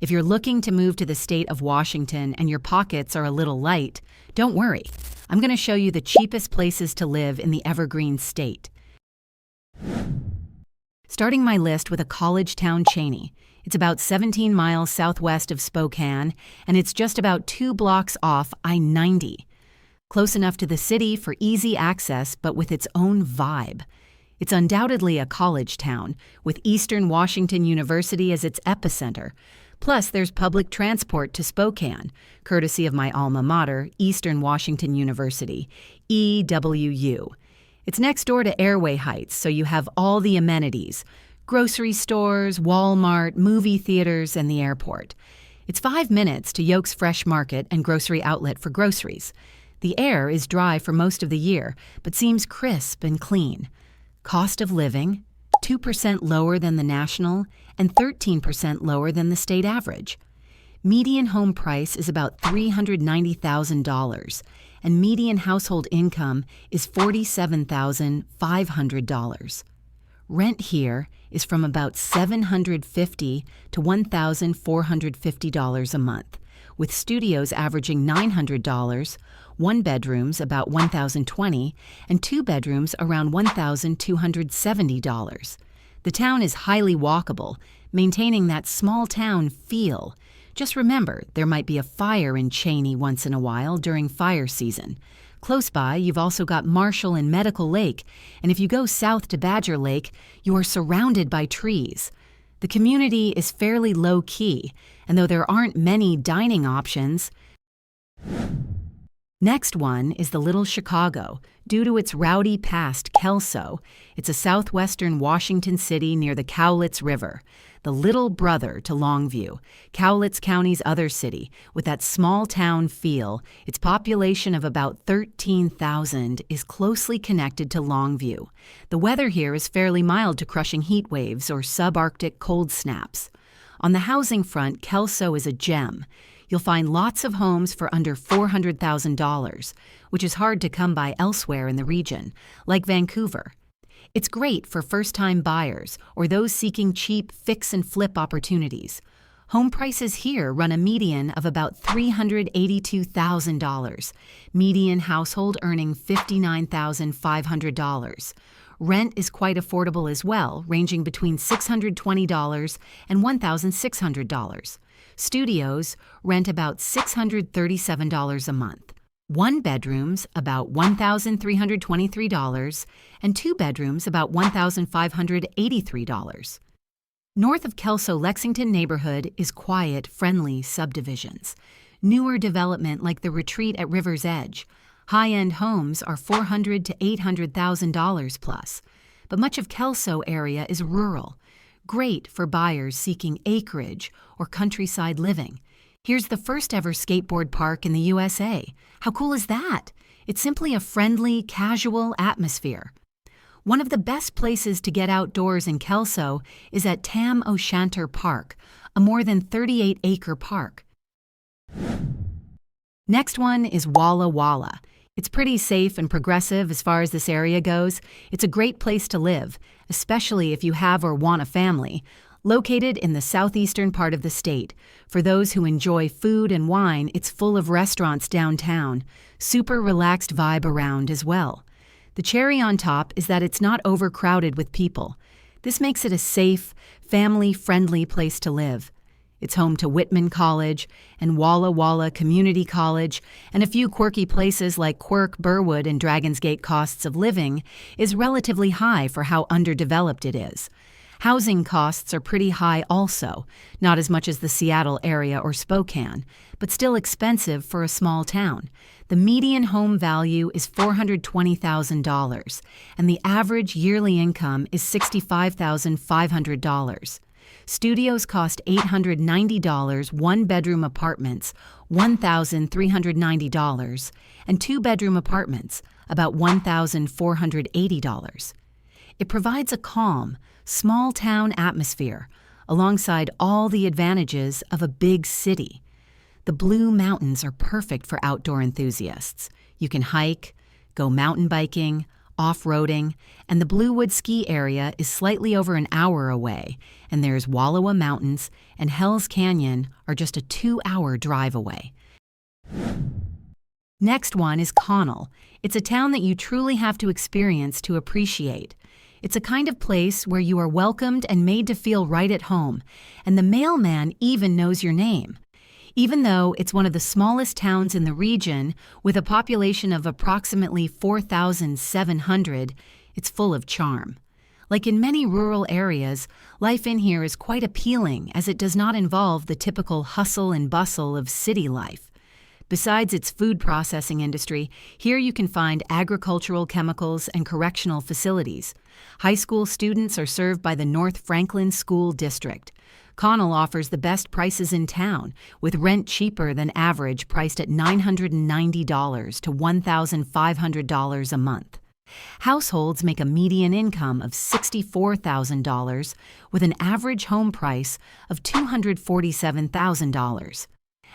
If you're looking to move to the state of Washington and your pockets are a little light, don't worry. I'm going to show you the cheapest places to live in the Evergreen State. Starting my list with a college town, Cheney. It's about 17 miles southwest of Spokane, and it's just about 2 blocks off I-90. Close enough to the city for easy access, but with its own vibe. It's undoubtedly a college town, with Eastern Washington University as its epicenter. Plus, there's public transport to Spokane, courtesy of my alma mater, Eastern Washington University, EWU. It's next door to Airway Heights, so you have all the amenities: grocery stores, Walmart, movie theaters, and the airport. It's 5 minutes to Yoke's Fresh Market and grocery outlet for groceries. The air is dry for most of the year, but seems crisp and clean. Cost of living, 2% lower than the national and 13% lower than the state average. Median home price is about $390,000, and median household income is $47,500. Rent here is from about $750 to $1,450 a month, with studios averaging $900, one bedrooms about $1,020, and two bedrooms around $1,270. The town is highly walkable, maintaining that small town feel. Just remember, there might be a fire in Cheney once in a while during fire season. Close by, you've also got Marshall and Medical Lake, and if you go south to Badger Lake, you are surrounded by trees. The community is fairly low-key, and though there aren't many dining options. Next one is the Little Chicago. Due to its rowdy past, Kelso, it's a southwestern Washington city near the Cowlitz River, the little brother to Longview, Cowlitz County's other city. With that small-town feel, its population of about 13,000 is closely connected to Longview. The weather here is fairly mild to crushing heat waves or subarctic cold snaps. On the housing front, Kelso is a gem. You'll find lots of homes for under $400,000, which is hard to come by elsewhere in the region, like Vancouver. It's great for first-time buyers or those seeking cheap fix-and-flip opportunities. Home prices here run a median of about $382,000, median household earning $59,500. Rent is quite affordable as well, ranging between $620 and $1,600. Studios rent about $637 a month. One bedrooms about $1,323, and two bedrooms about $1,583. North of Kelso, Lexington neighborhood is quiet, friendly subdivisions. Newer development like the Retreat at River's Edge. High-end homes are $400,000 to $800,000 plus. But much of Kelso area is rural. Great for buyers seeking acreage or countryside living. Here's the first ever skateboard park in the USA. How cool is that? It's simply a friendly, casual atmosphere. One of the best places to get outdoors in Kelso is at Tam O'Shanter Park, a more than 38-acre park. Next one is Walla Walla. It's pretty safe and progressive as far as this area goes. It's a great place to live, especially if you have or want a family. Located in the southeastern part of the state, for those who enjoy food and wine, it's full of restaurants downtown. Super relaxed vibe around as well. The cherry on top is that it's not overcrowded with people. This makes it a safe, family-friendly place to live. It's home to Whitman College and Walla Walla Community College, and a few quirky places like Quirk, Burwood, and Dragon's Gate. Costs of living is relatively high for how underdeveloped it is. Housing costs are pretty high also, not as much as the Seattle area or Spokane, but still expensive for a small town. The median home value is $420,000, and the average yearly income is $65,500. Studios cost $890, one-bedroom apartments $1,390, and two-bedroom apartments about $1,480. It provides a calm, small-town atmosphere alongside all the advantages of a big city. The Blue Mountains are perfect for outdoor enthusiasts. You can hike, go mountain biking, off-roading, and the Bluewood ski area is slightly over an hour away, and there's Walla Walla Mountains and Hell's Canyon are just a 2-hour drive away. Next one is Connell. It's a town that you truly have to experience to appreciate. It's a kind of place where you are welcomed and made to feel right at home, and the mailman even knows your name. Even though it's one of the smallest towns in the region, with a population of approximately 4,700, it's full of charm. Like in many rural areas, life in here is quite appealing as it does not involve the typical hustle and bustle of city life. Besides its food processing industry, here you can find agricultural chemicals and correctional facilities. High school students are served by the North Franklin School District. Connell offers the best prices in town, with rent cheaper than average, priced at $990 to $1,500 a month. Households make a median income of $64,000 with an average home price of $247,000.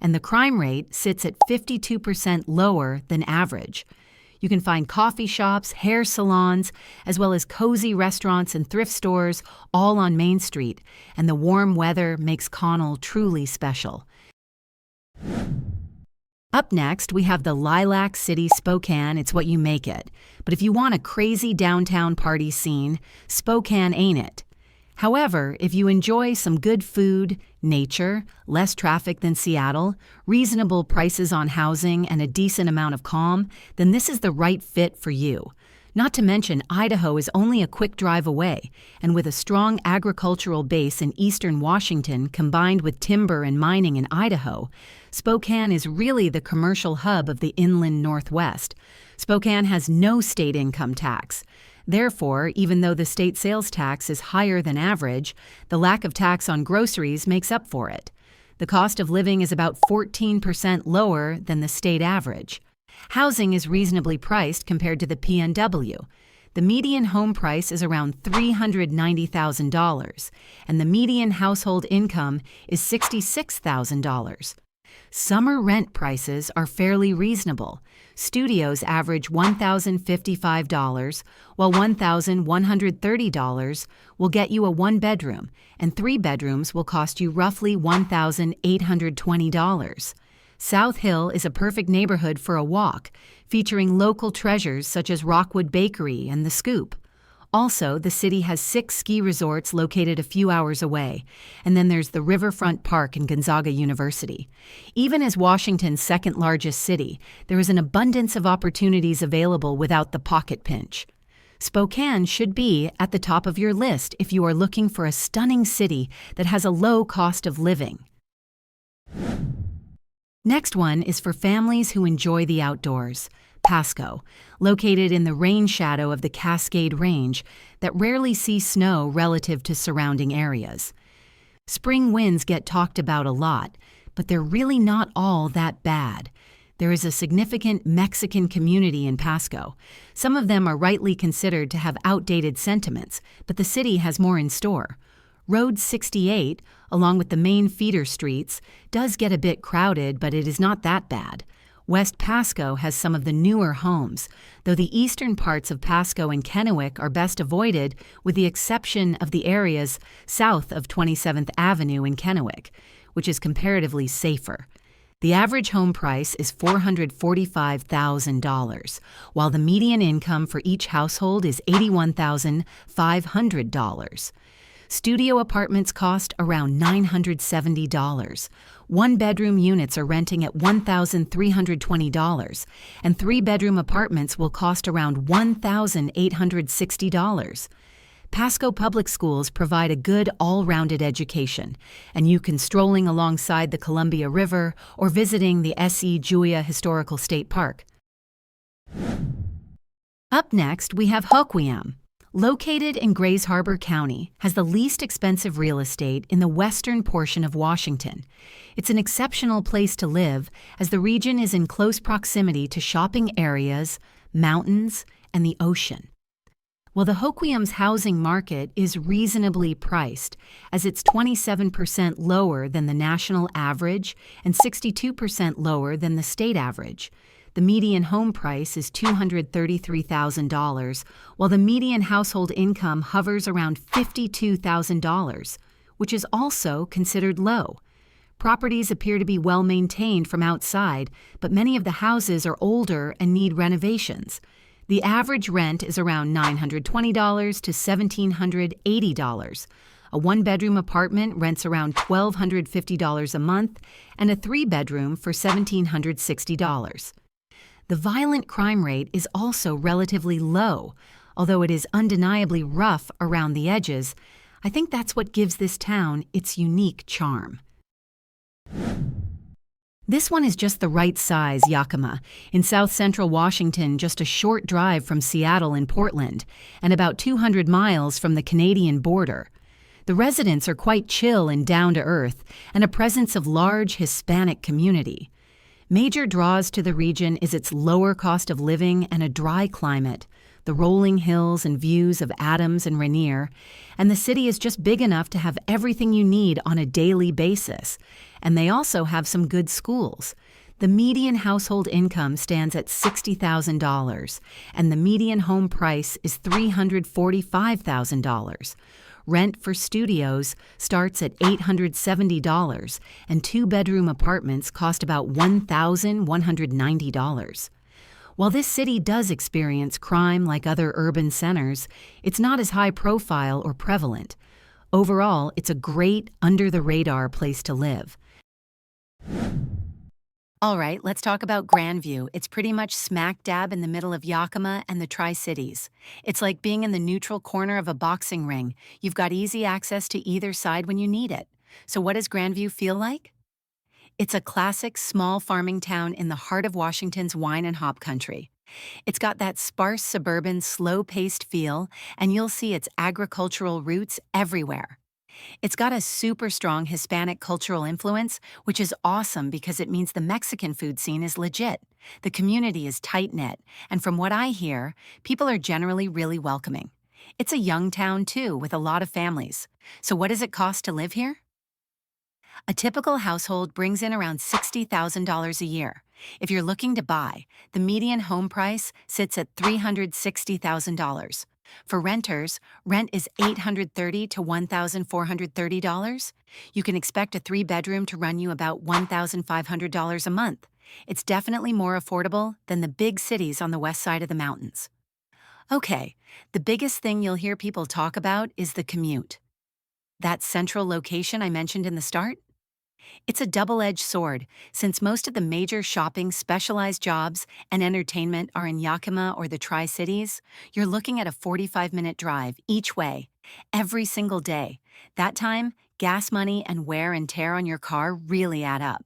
And the crime rate sits at 52% lower than average. You can find coffee shops, hair salons, as well as cozy restaurants and thrift stores all on Main Street, and the warm weather makes Connell truly special. Up next, we have the Lilac City, Spokane. It's what you make it. But if you want a crazy downtown party scene, Spokane ain't it. However, if you enjoy some good food, nature, less traffic than Seattle, reasonable prices on housing, and a decent amount of calm, then this is the right fit for you. Not to mention, Idaho is only a quick drive away, and with a strong agricultural base in eastern Washington combined with timber and mining in Idaho, Spokane is really the commercial hub of the inland Northwest. Spokane has no state income tax. Therefore, even though the state sales tax is higher than average, the lack of tax on groceries makes up for it. The cost of living is about 14% lower than the state average. Housing is reasonably priced compared to the PNW. The median home price is around $390,000, and the median household income is $66,000. Summer rent prices are fairly reasonable. Studios average $1,055, while $1,130 will get you a one-bedroom, and 3 bedrooms will cost you roughly $1,820. South Hill is a perfect neighborhood for a walk, featuring local treasures such as Rockwood Bakery and The Scoop. Also, the city has 6 ski resorts located a few hours away, and then there's the Riverfront Park and Gonzaga University. Even as Washington's second-largest city, there is an abundance of opportunities available without the pocket pinch. Spokane should be at the top of your list if you are looking for a stunning city that has a low cost of living. Next one is for families who enjoy the outdoors. Pasco, located in the rain shadow of the Cascade Range that rarely see snow relative to surrounding areas. Spring winds get talked about a lot, but they're really not all that bad. There is a significant Mexican community in Pasco. Some of them are rightly considered to have outdated sentiments, but the city has more in store. Road 68, along with the main feeder streets, does get a bit crowded, but it is not that bad. West Pasco has some of the newer homes, though the eastern parts of Pasco and Kennewick are best avoided with the exception of the areas south of 27th Avenue in Kennewick, which is comparatively safer. The average home price is $445,000, while the median income for each household is $81,500. Studio apartments cost around $970. One-bedroom units are renting at $1,320, and 3-bedroom apartments will cost around $1,860. Pasco Public Schools provide a good all-rounded education, and you can strolling alongside the Columbia River or visiting the S.E. Julia Historical State Park. Up next, we have Hoquiam. Located in Grays Harbor County, has the least expensive real estate in the western portion of Washington. It's an exceptional place to live as the region is in close proximity to shopping areas, mountains, and the ocean. While the Hoquiam's housing market is reasonably priced, as it's 27% lower than the national average and 62% lower than the state average, The median home price is $233,000, while the median household income hovers around $52,000, which is also considered low. Properties appear to be well maintained from outside, but many of the houses are older and need renovations. The average rent is around $920 to $1,780. A one-bedroom apartment rents around $1,250 a month, and a three-bedroom for $1,760. The violent crime rate is also relatively low. Although it is undeniably rough around the edges, I think that's what gives this town its unique charm. This one is just the right size, Yakima, in south-central Washington, just a short drive from Seattle and Portland, and about 200 miles from the Canadian border. The residents are quite chill and down-to-earth, and a presence of large Hispanic community. Major draws to the region is its lower cost of living and a dry climate, the rolling hills and views of Adams and Rainier, and the city is just big enough to have everything you need on a daily basis. And they also have some good schools. The median household income stands at $60,000, and the median home price is $345,000. Rent for studios starts at $870, and two-bedroom apartments cost about $1,190. While this city does experience crime like other urban centers, it's not as high profile or prevalent. Overall, it's a great, under-the-radar place to live. All right, let's talk about Grandview. It's pretty much smack dab in the middle of Yakima and the Tri-Cities. It's like being in the neutral corner of a boxing ring. You've got easy access to either side when you need it. So what does Grandview feel like? It's a classic small farming town in the heart of Washington's wine and hop country. It's got that sparse suburban, slow-paced feel, and you'll see its agricultural roots everywhere. It's got a super strong Hispanic cultural influence, which is awesome because it means the Mexican food scene is legit. The community is tight-knit, and from what I hear, people are generally really welcoming. It's a young town, too, with a lot of families. So what does it cost to live here? A typical household brings in around $60,000 a year. If you're looking to buy, the median home price sits at $360,000. For renters, rent is $830 to $1,430. You can expect a three-bedroom to run you about $1,500 a month. It's definitely more affordable than the big cities on the west side of the mountains. Okay, the biggest thing you'll hear people talk about is the commute. That central location I mentioned in the start? It's a double-edged sword, since most of the major shopping, specialized jobs, and entertainment are in Yakima or the Tri-Cities. You're looking at a 45-minute drive each way, every single day. That time, gas money and wear and tear on your car really add up.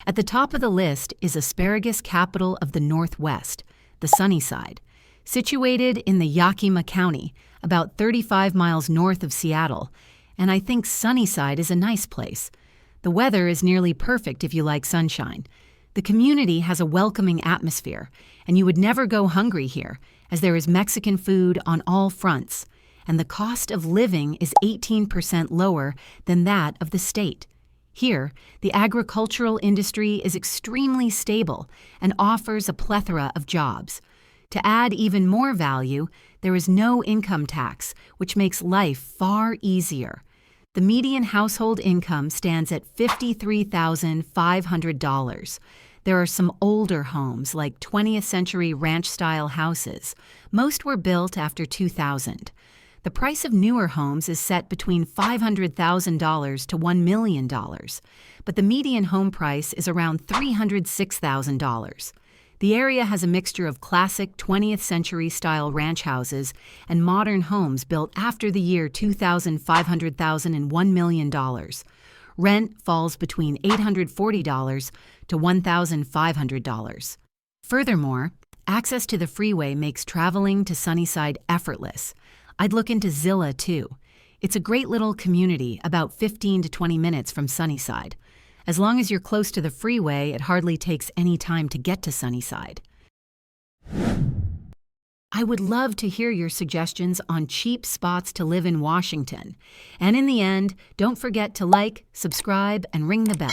At the top of the list is asparagus capital of the Northwest, the Sunnyside. Situated in the Yakima County, about 35 miles north of Seattle, and I think Sunnyside is a nice place. The weather is nearly perfect if you like sunshine. The community has a welcoming atmosphere, and you would never go hungry here, as there is Mexican food on all fronts, and the cost of living is 18% lower than that of the state. Here, the agricultural industry is extremely stable and offers a plethora of jobs. To add even more value, there is no income tax, which makes life far easier. The median household income stands at $53,500. There are some older homes, like 20th century ranch-style houses. Most were built after 2000. The price of newer homes is set between $500,000 to $1 million, but the median home price is around $306,000. The area has a mixture of classic 20th century style ranch houses and modern homes built after the year 2000, $500,000 and $1 million. Rent falls between $840 to $1,500. Furthermore, access to the freeway makes traveling to Sunnyside effortless. I'd look into Zilla too. It's a great little community about 15 to 20 minutes from Sunnyside. As long as you're close to the freeway, it hardly takes any time to get to Sunnyside. I would love to hear your suggestions on cheap spots to live in Washington. And in the end, don't forget to like, subscribe, and ring the bell.